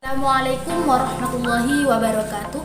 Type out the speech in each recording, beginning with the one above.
Assalamualaikum warahmatullahi wabarakatuh.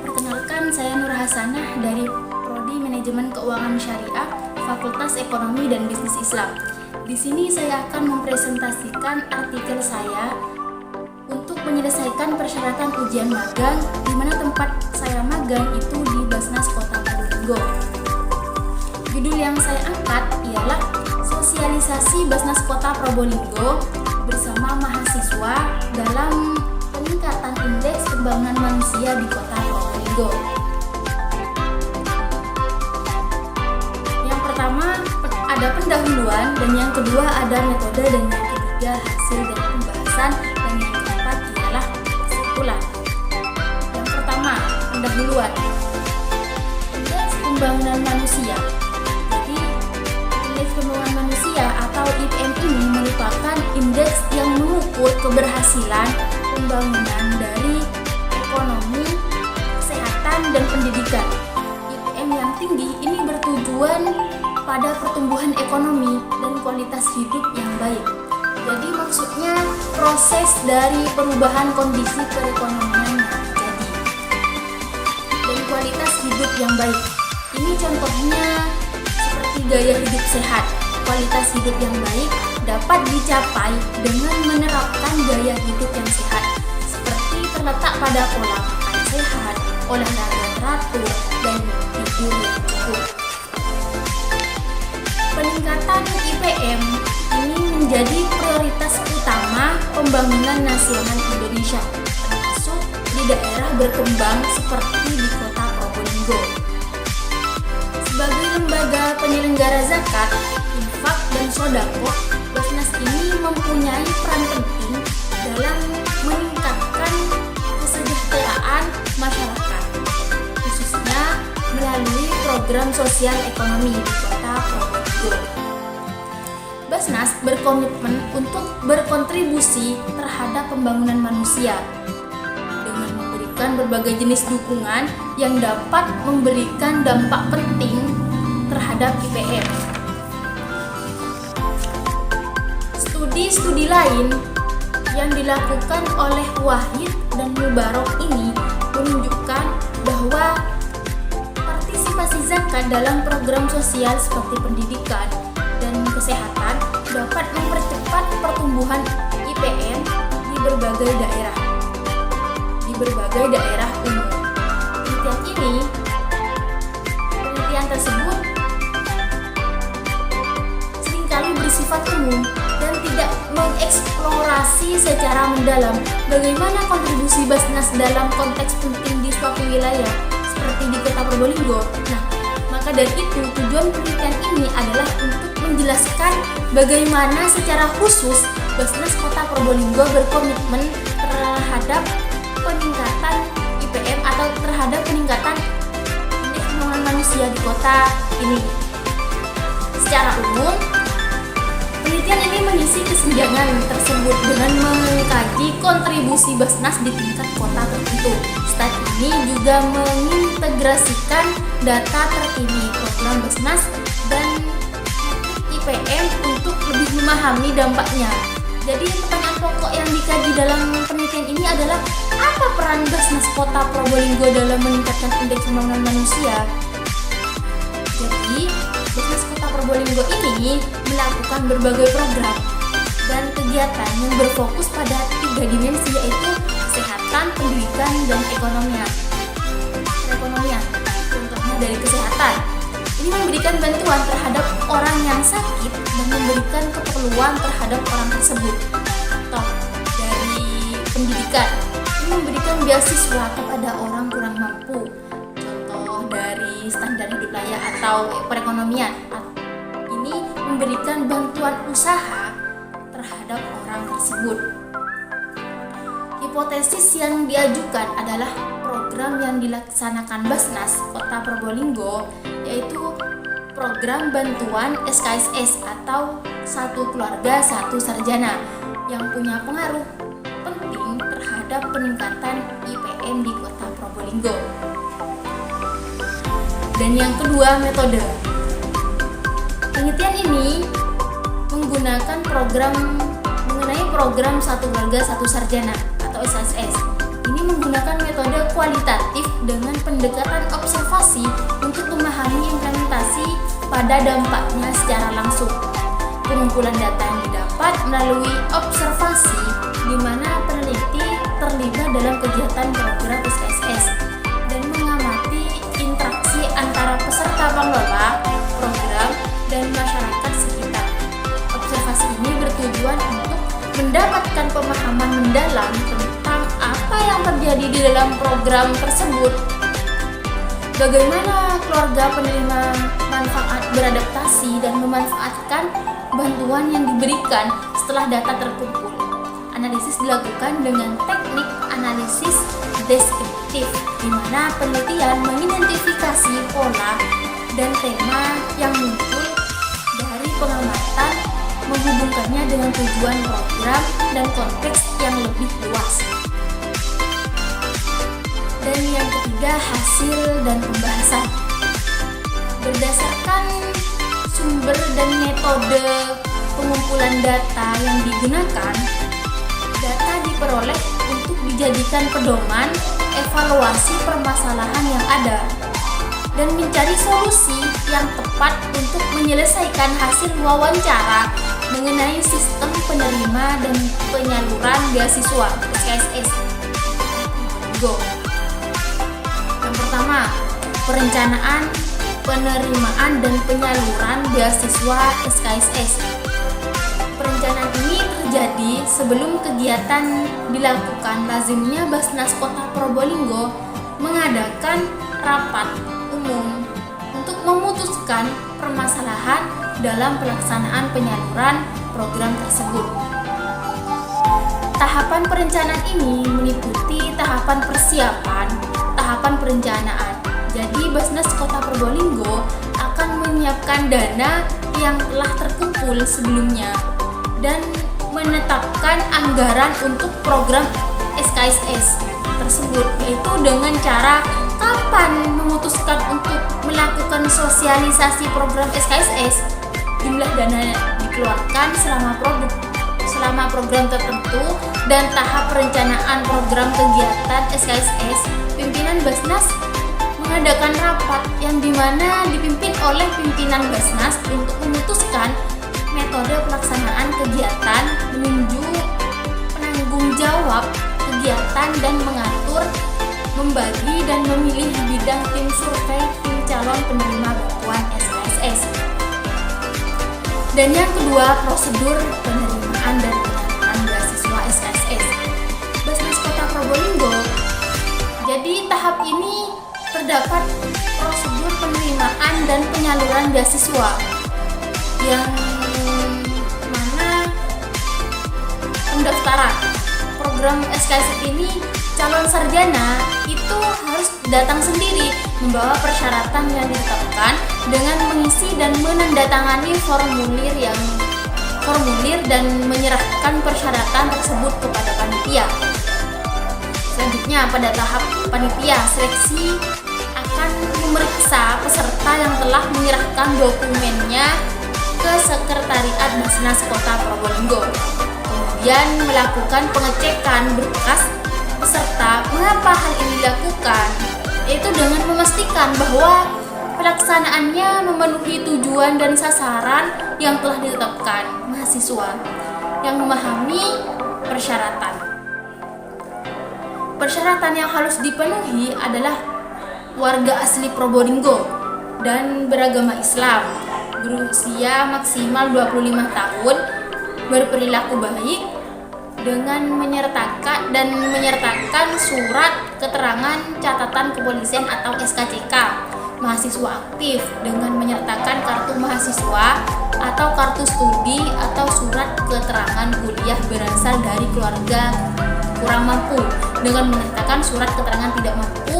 Perkenalkan, saya Nur Hasanah dari Prodi Manajemen Keuangan Syariah, Fakultas Ekonomi dan Bisnis Islam. Di sini saya akan mempresentasikan artikel saya untuk menyelesaikan persyaratan ujian magang, di mana tempat saya magang itu di Basnas Kota Probolinggo. Judul yang saya angkat ialah Sosialisasi Basnas Kota Probolinggo bersama mahasiswa dalam peningkatan indeks pembangunan manusia di Kota Probolinggo. Yang pertama ada pendahuluan, dan yang kedua ada metode, dan yang ketiga hasil dari pembahasan, dan yang keempat ialah kesimpulan. Yang pertama, pendahuluan. Indeks pembangunan manusia. Jadi, indeks pembangunan manusia atau IPM ini merupakan indeks yang mengukur keberhasilan pembangunan dari ekonomi, kesehatan, dan pendidikan. IPM yang tinggi ini bertujuan pada pertumbuhan ekonomi dan kualitas hidup yang baik. Jadi maksudnya proses dari perubahan kondisi perekonomian yang terjadi dan kualitas hidup yang baik. Ini contohnya seperti gaya hidup sehat. Kualitas hidup yang baik dapat dicapai dengan menerapkan gaya hidup yang sehat, seperti terletak pada pola makan sehat, olahraga teratur, dan tidur yang cukup. Peningkatan IPM ini menjadi prioritas utama pembangunan nasional Indonesia, termasuk di daerah berkembang seperti di Kota Probolinggo. Sebagai lembaga penyelenggara zakat, infak, dan sodako, Basnas ini mempunyai peran penting dalam meningkatkan kesejahteraan masyarakat, khususnya melalui program sosial ekonomi di Kota Probolinggo. Basnas berkomitmen untuk berkontribusi terhadap pembangunan manusia dengan memberikan berbagai jenis dukungan yang dapat memberikan dampak penting terhadap IPM. Studi lain yang dilakukan oleh Wahid dan Mubarok ini menunjukkan bahwa partisipasi zakat dalam program sosial seperti pendidikan dan kesehatan dapat mempercepat pertumbuhan IPM di berbagai daerah umum. Penelitian tersebut seringkali bersifat umum dan tidak mengeksplorasi secara mendalam bagaimana kontribusi Basnas dalam konteks penting di suatu wilayah seperti di Kota Probolinggo. Nah, maka dari itu tujuan penelitian ini adalah untuk menjelaskan bagaimana secara khusus Basnas Kota Probolinggo berkomitmen terhadap peningkatan IPM atau terhadap peningkatan indeks pembangunan manusia di kota ini. Secara umum, penelitian ini mengisi kesenjangan tersebut dengan mengkaji kontribusi Basnas di tingkat kota tertentu. Studi ini juga mengintegrasikan data terkini program Basnas dan IPM untuk lebih memahami dampaknya. Jadi pertanyaan pokok yang dikaji dalam penelitian ini adalah apa peran Basnas Kota Probolinggo dalam meningkatkan indeks pembangunan manusia? Jadi Basnas Kota Probolinggo ini melakukan berbagai program dan kegiatan yang berfokus pada 3 dimensi, yaitu kesehatan, pendidikan, dan perekonomian. Contohnya dari kesehatan, ini memberikan bantuan terhadap orang yang sakit dan memberikan keperluan terhadap orang tersebut. Contoh dari pendidikan, ini memberikan beasiswa kepada orang kurang mampu. Contoh dari standar hidup layak atau perekonomian, ini memberikan bantuan usaha terhadap orang tersebut. Hipotesis yang diajukan adalah program yang dilaksanakan Basnas Kota Probolinggo, yaitu program bantuan SKSS atau Satu Keluarga Satu Sarjana, yang punya pengaruh penting terhadap peningkatan IPM di Kota Probolinggo. Dan yang kedua, metode. Penelitian ini menggunakan program Satu Keluarga Satu Sarjana atau SKSS. Ini menggunakan metode kualitatif dengan pendekatan observasi untuk memahami implementasi pada dampaknya secara langsung. Pengumpulan data yang didapat melalui observasi di mana peneliti terlibat dalam kegiatan program SKSS dan mengamati interaksi antara peserta pengelola program dan masyarakat sekitar. Observasi ini bertujuan untuk mendapatkan pemahaman mendalam tentang apa yang terjadi di dalam program tersebut. Bagaimana keluarga penerima manfaat beradaptasi dan memanfaatkan bantuan yang diberikan setelah data terkumpul. Analisis dilakukan dengan teknik analisis deskriptif, di mana penelitian mengidentifikasi pola dan tema yang muncul dari pengamatan, menghubungkannya dengan tujuan program dan konteks yang lebih luas. Dan yang ketiga, hasil dan pembahasan. Berdasarkan sumber dan metode pengumpulan data yang digunakan, data diperoleh untuk dijadikan pedoman evaluasi permasalahan yang ada dan mencari solusi yang tepat untuk menyelesaikan hasil wawancara mengenai sistem penerima dan penyaluran beasiswa SKSS. Go. Yang pertama, perencanaan, penerimaan dan penyaluran beasiswa SKSS. Perencanaan ini terjadi sebelum kegiatan dilakukan. Lazimnya Basnas Kota Probolinggo mengadakan rapat umum untuk memutuskan permasalahan dalam pelaksanaan penyaluran program tersebut. Tahapan perencanaan ini meliputi tahapan persiapan, tahapan perencanaan. Jadi Basnas Kota Probolinggo akan menyiapkan dana yang telah terkumpul sebelumnya dan menetapkan anggaran untuk program SKSS tersebut, yaitu dengan cara kapan memutuskan untuk melakukan sosialisasi program SKSS, jumlah dana dikeluarkan selama program tertentu, dan tahap perencanaan program kegiatan SKSS. Pimpinan Basnas mengadakan rapat yang dimana dipimpin oleh pimpinan Basnas untuk memutuskan metode pelaksanaan kegiatan, menunjuk penanggung jawab kegiatan dan mengatur, membagi dan memilih bidang tim survei tim calon penerima bantuan SKSS. Dan yang kedua, prosedur penerimaan dan penyaluran beasiswa SKSS. Basnas Kota Probolinggo. Jadi tahap ini terdapat prosedur penerimaan dan penyaluran beasiswa yang mana pendaftaran program SKSS ini, calon sarjana itu harus datang sendiri membawa persyaratan yang ditetapkan dengan mengisi dan menandatangani formulir dan menyerahkan persyaratan tersebut kepada panitia. Selanjutnya, pada tahap panitia seleksi akan memeriksa peserta yang telah menyerahkan dokumennya ke Sekretariat Basnas Kota Probolinggo. Kemudian melakukan pengecekan berkas peserta. Mengapa hal ini dilakukan? Yaitu dengan memastikan bahwa pelaksanaannya memenuhi tujuan dan sasaran yang telah ditetapkan. Mahasiswa yang memahami persyaratan. Persyaratan yang harus dipenuhi adalah warga asli Probolinggo dan beragama Islam, berusia maksimal 25 tahun, berperilaku baik, dengan menyertakan surat keterangan catatan kepolisian atau SKCK. Mahasiswa aktif dengan menyertakan kartu mahasiswa atau kartu studi atau surat keterangan kuliah berasal dari keluarga kurang mampu, dengan menyertakan surat keterangan tidak mampu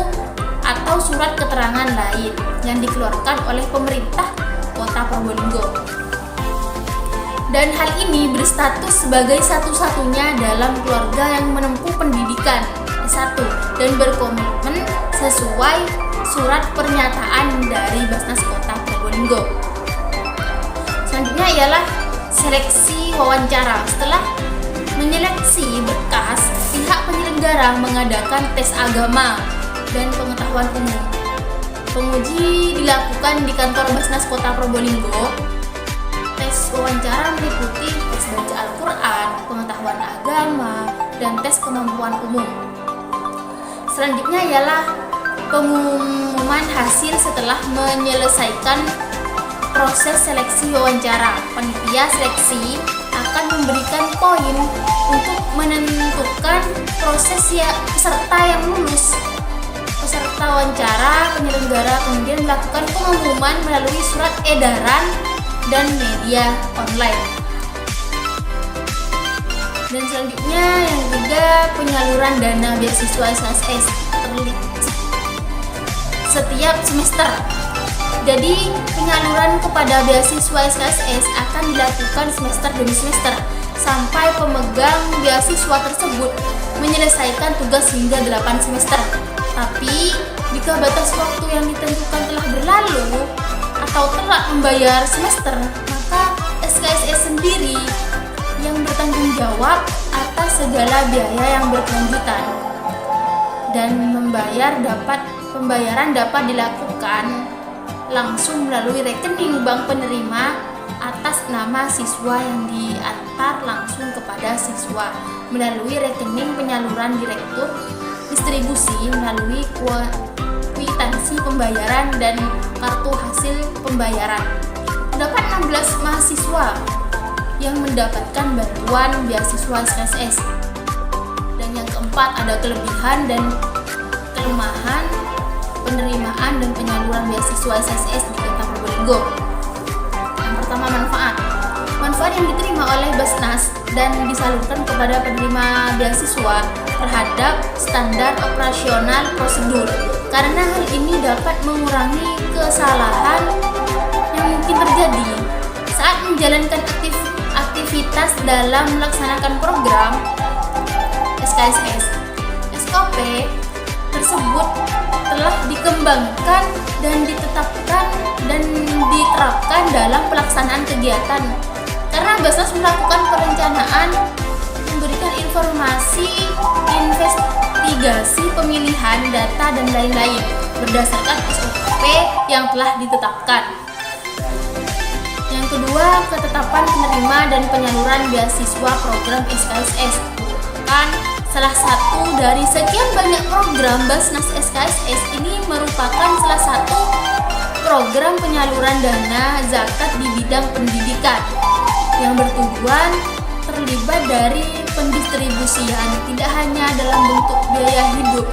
atau surat keterangan lain yang dikeluarkan oleh pemerintah Kota Probolinggo. Dan hal ini berstatus sebagai satu-satunya dalam keluarga yang menempuh pendidikan S1 dan berkomitmen sesuai surat pernyataan dari Basnas Kota Probolinggo. Selanjutnya ialah seleksi wawancara. Setelah menyeleksi berkas, pihak penyelenggara mengadakan tes agama dan pengetahuan umum. Penguji dilakukan di kantor Basnas Kota Probolinggo. Tes wawancara meliputi tes baca Al-Quran, pengetahuan agama, dan tes kemampuan umum. Selanjutnya ialah pengumuman hasil setelah menyelesaikan proses seleksi wawancara. Panitia seleksi akan memberikan poin untuk menentukan peserta yang lulus. Peserta wawancara penyelenggara kemudian melakukan pengumuman melalui surat edaran dan media online. Dan selanjutnya yang ketiga, penyaluran dana beasiswa SKSS setiap semester. Jadi penyaluran kepada beasiswa SKSS akan dilakukan semester demi semester sampai pemegang beasiswa tersebut menyelesaikan tugas hingga 8 semester. Tapi jika batas waktu yang ditentukan telah berlalu atau telah membayar semester, maka SKSS sendiri yang bertanggung jawab atas segala biaya yang berkelanjutan, dan pembayaran dapat dilakukan langsung melalui rekening bank penerima atas nama siswa yang diantar langsung kepada siswa melalui rekening penyaluran direktur distribusi melalui kwitansi pembayaran dan kartu hasil pembayaran. Terdapat 16 mahasiswa yang mendapatkan bantuan beasiswa SKSS. Dan yang keempat, ada kelebihan dan kelemahan penerimaan dan penyaluran beasiswa SKSS di Kota Probolinggo. Yang pertama, manfaat. Manfaat yang diterima oleh Basnas dan disalurkan kepada penerima beasiswa terhadap standar operasional prosedur, karena hal ini dapat mengurangi kesalahan yang mungkin terjadi saat menjalankan aktivitas dalam melaksanakan program SKSS. SKP tersebut telah dikembangkan dan ditetapkan dan diterapkan dalam pelaksanaan kegiatan, karena Basnas melakukan perencanaan, memberikan informasi, investigasi, pemilihan data, dan lain-lain berdasarkan SOP yang telah ditetapkan. Yang kedua, ketetapan penerima dan penyaluran beasiswa program SKSS merupakan salah satu dari sekian banyak program Basnas. SKSS ini merupakan salah satu program penyaluran dana zakat di bidang pendidikan yang bertujuan terlibat dari pendistribusian tidak hanya dalam bentuk biaya hidup,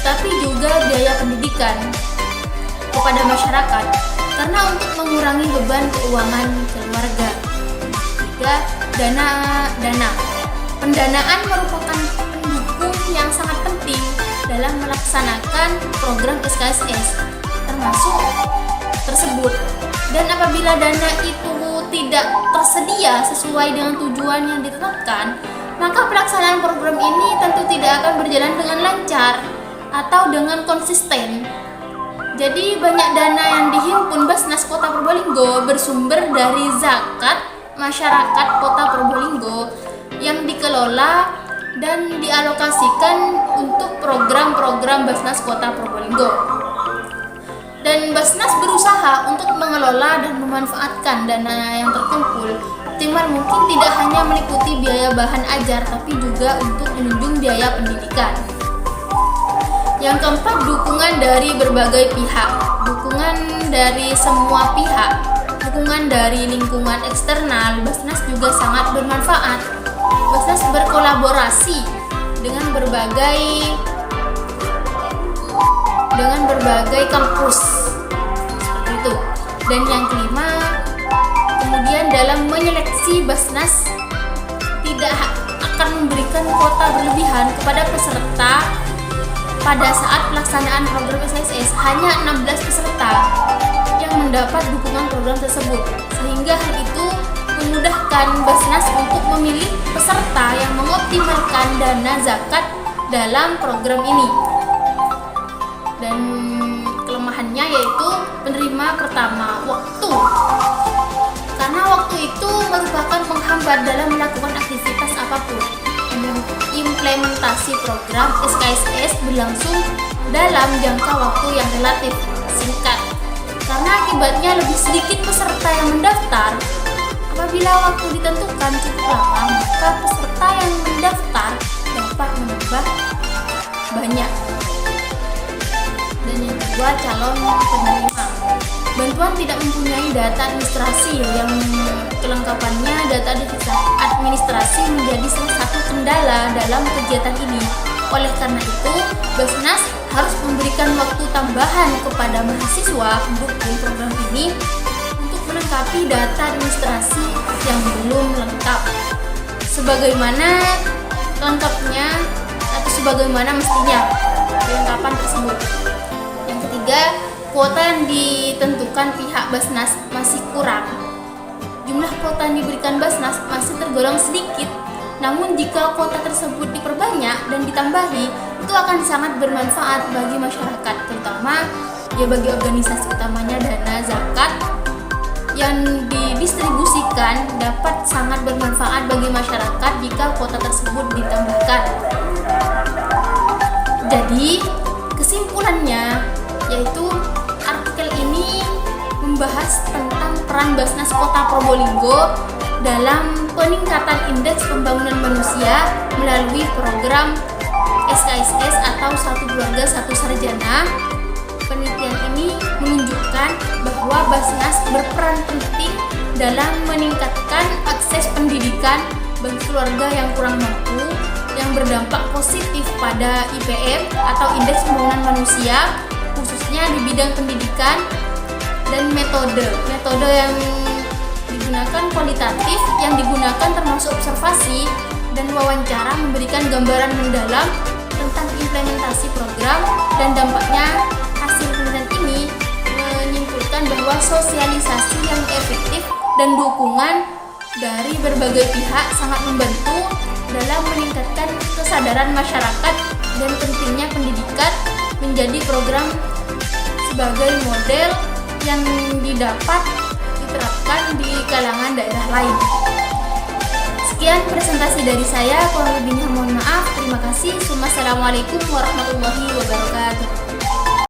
tapi juga biaya pendidikan kepada masyarakat, karena untuk mengurangi beban keuangan keluarga. Ketiga, dana. Pendanaan merupakan pendukung yang sangat penting dalam melaksanakan program SKSS tersebut. Dan apabila dana itu tidak tersedia sesuai dengan tujuan yang ditetapkan, maka pelaksanaan program ini tentu tidak akan berjalan dengan lancar atau dengan konsisten. Jadi banyak dana yang dihimpun Basnas Kota Probolinggo bersumber dari zakat masyarakat Kota Probolinggo yang dikelola dan dialokasikan untuk program-program Basnas Kota Probolinggo. Dan Basnas berusaha untuk mengelola dan memanfaatkan dana yang terkumpul optimal mungkin, tidak hanya meliputi biaya bahan ajar, tapi juga untuk menunjang biaya pendidikan. Yang keempat, dukungan dari berbagai pihak. Dukungan dari semua pihak, dukungan dari lingkungan eksternal Basnas juga sangat bermanfaat. Basnas berkolaborasi dengan berbagai kampus seperti itu. Dan yang kelima, kemudian dalam menyeleksi Basnas tidak akan memberikan kuota berlebihan kepada peserta. Pada saat pelaksanaan program SKSS hanya 16 peserta yang mendapat dukungan program tersebut, sehingga hal itu memudahkan Basnas untuk memilih peserta yang mengoptimalkan dana zakat dalam program ini. Dan kelemahannya yaitu penerima pertama, waktu. Karena waktu itu merupakan penghambat dalam melakukan aktivitas apapun. implementasi program SKSS berlangsung dalam jangka waktu yang relatif singkat. Karena akibatnya lebih sedikit peserta yang mendaftar. Apabila waktu ditentukan cukup lama, maka peserta yang mendaftar dapat menambah banyak. Dan yang kedua, calon penerima. Bantuan tidak mempunyai data administrasi yang kelengkapannya data administrasi menjadi salah satu kendala dalam kegiatan ini. Oleh karena itu, Basnas harus memberikan waktu tambahan kepada mahasiswa mendukung program ini untuk melengkapi data administrasi yang belum lengkap. Sebagaimana lengkapnya atau sebagaimana mestinya kelengkapan tersebut. Yang ketiga, kuota yang ditentukan pihak Basnas masih kurang. Jumlah kuota yang diberikan Basnas masih tergolong sedikit. Namun jika kuota tersebut diperbanyak dan ditambahi, itu akan sangat bermanfaat bagi masyarakat, terutama bagi organisasi utamanya dana zakat yang didistribusikan dapat sangat bermanfaat bagi masyarakat jika kuota tersebut ditambahkan. Jadi, kesimpulannya yaitu artikel ini membahas tentang peran Basnas Kota Probolinggo dalam peningkatan indeks pembangunan manusia melalui program SKSS atau Satu Keluarga Satu Sarjana. Penelitian ini menunjukkan bahwa Basnas berperan penting dalam meningkatkan akses pendidikan bagi keluarga yang kurang mampu, yang berdampak positif pada IPM atau Indeks Pembangunan Manusia, khususnya di bidang pendidikan, dan metode yang digunakan kualitatif, yang digunakan termasuk observasi dan wawancara memberikan gambaran mendalam tentang implementasi program dan dampaknya. Hasil penelitian ini menyimpulkan bahwa sosialisasi yang efektif dan dukungan dari berbagai pihak sangat membantu dalam meningkatkan kesadaran masyarakat dan pentingnya pendidikan menjadi program sebagai model yang diterapkan di kalangan daerah lain. Sekian presentasi dari saya, kurang lebihnya mohon maaf. Terima kasih. Wassalamualaikum warahmatullahi wabarakatuh.